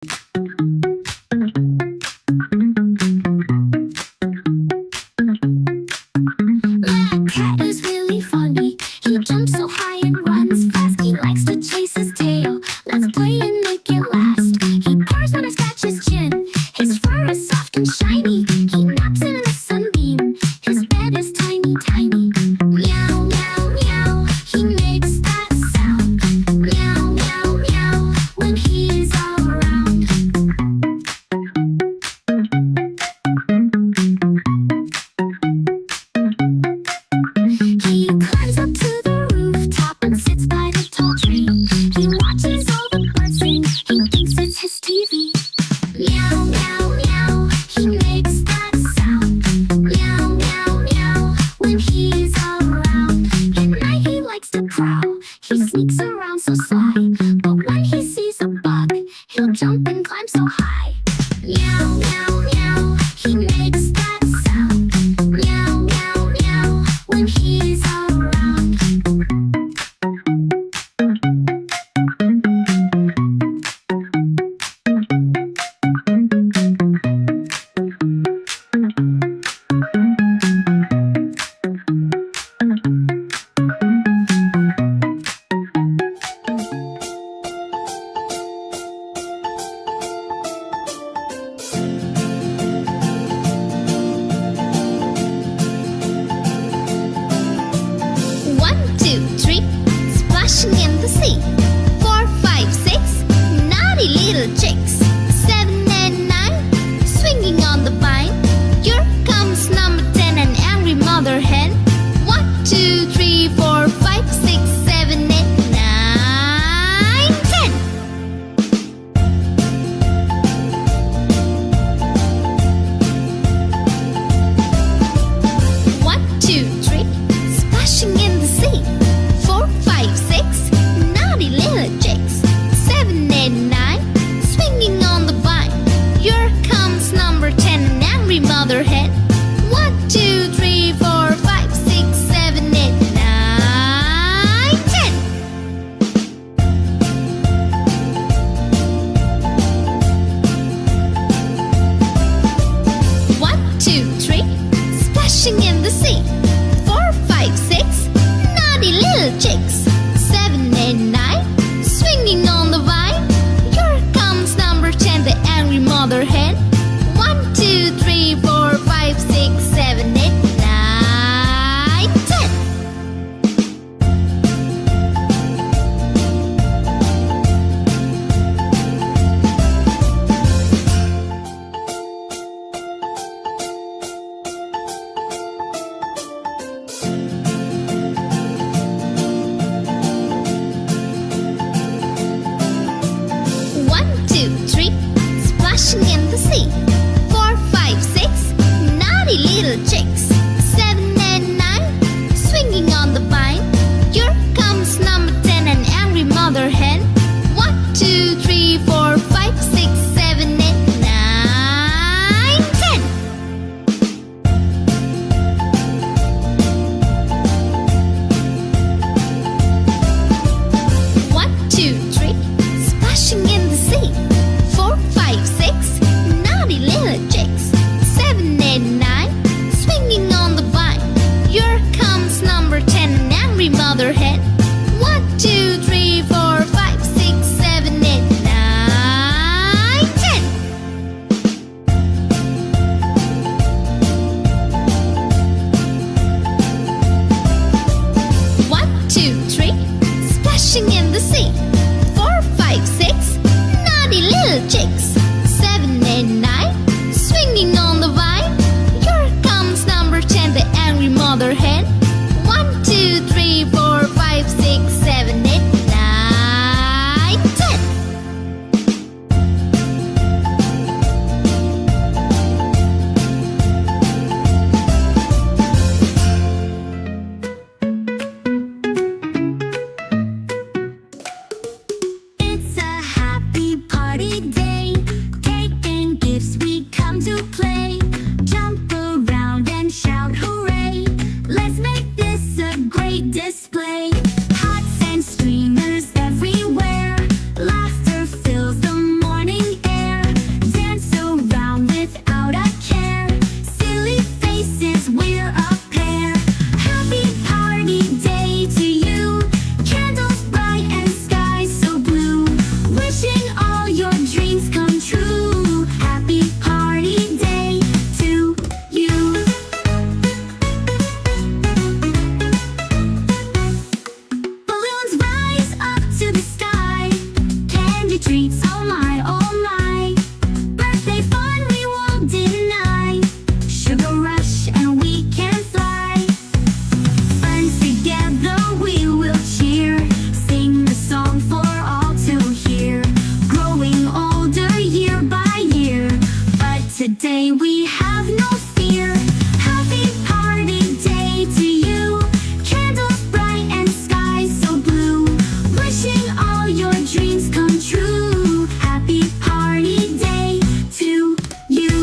Cat is really funny. He jumps so high and runs fast. He likes to chase his tail. Let's play and make it last. He purrs when I scratch his chin. His fur is soft and shiny. He naps in a sunbeam. His bed is tiny, tiny. Meow, meow, meow. He makes that sound. Meow, meow, meow. When he is around. He climbs up to the rooftop and sits by the tall tree. He watches all the birds sing. He thinks it's his TV. Meow, meow, meow. He makes that sound. Meow, meow, meow. When he's around. At night he likes to prowl. He sneaks around so sly. But when he sees a bug, he'll jump and climb so high. Meow, meow, meow. He makes that sound. Meow, meow, meow. When he's around. One, two, three, splashing in the sea. 4, 5, 6, naughty little chicks. 7 and 9, swinging on the vine. Here comes number 10, an angry mother hen. 1, 2, 3, 4, 5, 6, 7, 8, 9, 10. 1, 2, 3, splashing in the sea. 4, 5, 6, naughty little chicks. 7, 8, 9, swinging on the vine. Here comes number 10, an angry mother hen. 1, 2, 3, 4, 5, 6, 7, 8, 9, 10. 1, 2, 3, splashing in the sea. 4, 5, 6, naughty little chicks. 7, 8, 9, swinging on the vine. Here comes number 10, the angry mother hen. 1, 2, 3, 4, 5, 6, 7, 8, 9, 10. 1, 2, 3, splashing in the sea. 4, 5, 6, naughty little chicks. 7 and 9, swinging on the vine. Here comes number 10, an angry mother hen. 1, 2, 3, 4, 5, 6, 7, 8, 9, 10. 1, 2, 3, splashing in the sea. 4, 5, 6, naughty little chicks. 7, 8, 9, swinging on the vine. Here comes number 10, an angry mother hen. 1, 2, 3, 4, 5, 6, 7, 8, 9, 10. 1, 2, 3, splashing in the sea. 4, 5, 6, naughty little chicks. 7, 8, 9, swinging on the vine. Here comes number 10, the angry mother hen. 1, 2, 3, 4, 5, 6, 7, 8, 9, 10. 'Cause say we have no fear. Happy party day to you. Candles bright and skies so blue. Wishing all your dreams come true. Happy party day to you.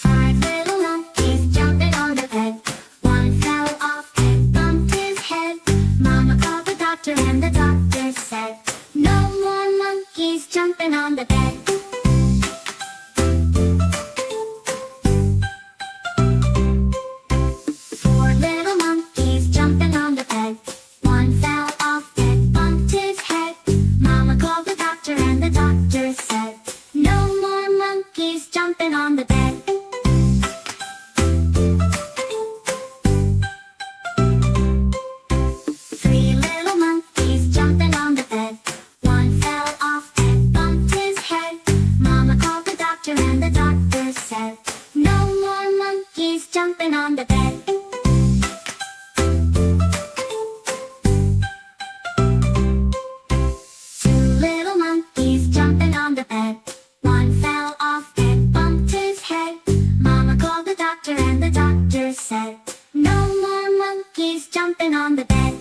5 little monkeys jumping on the bed. One fell off and bumped his head. Mama called the doctor and the doctor said, no more monkeys jumping on the bed. 4 little monkeys jumping on the bed. One fell off and bumped his head. Mama called the doctor and the doctor said, no more monkeys jumping on the bed. 3 little monkeys jumping on the bed. One fell off and bumped his head. Mama called the doctor and the doctor said, no more monkeys jumping on the bed. 2 little monkeys jumping on the bed. One fell off and bumped his head. Mama called the doctor and the doctor said, no more monkeys jumping on the bed.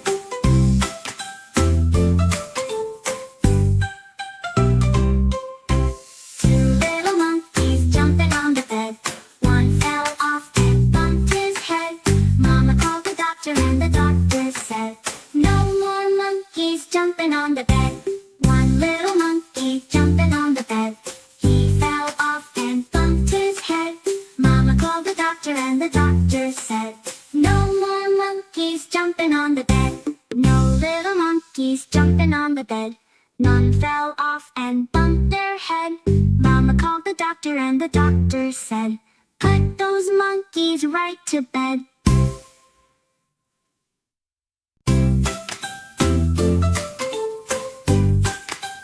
2 little monkeys jumping on the bed. One fell off and bumped his head. Mama called the doctor and the doctor said, no more monkeys jumping on the bed. 1 little monkey jumping on the bed. He fell off and bumped his head. Mama called the doctor and the doctor said, no more monkeys jumping on the bed. No little monkeys jumping on the bed. None fell off and bumped their head. Mama called the doctor and the doctor said, put those monkeys right to bed.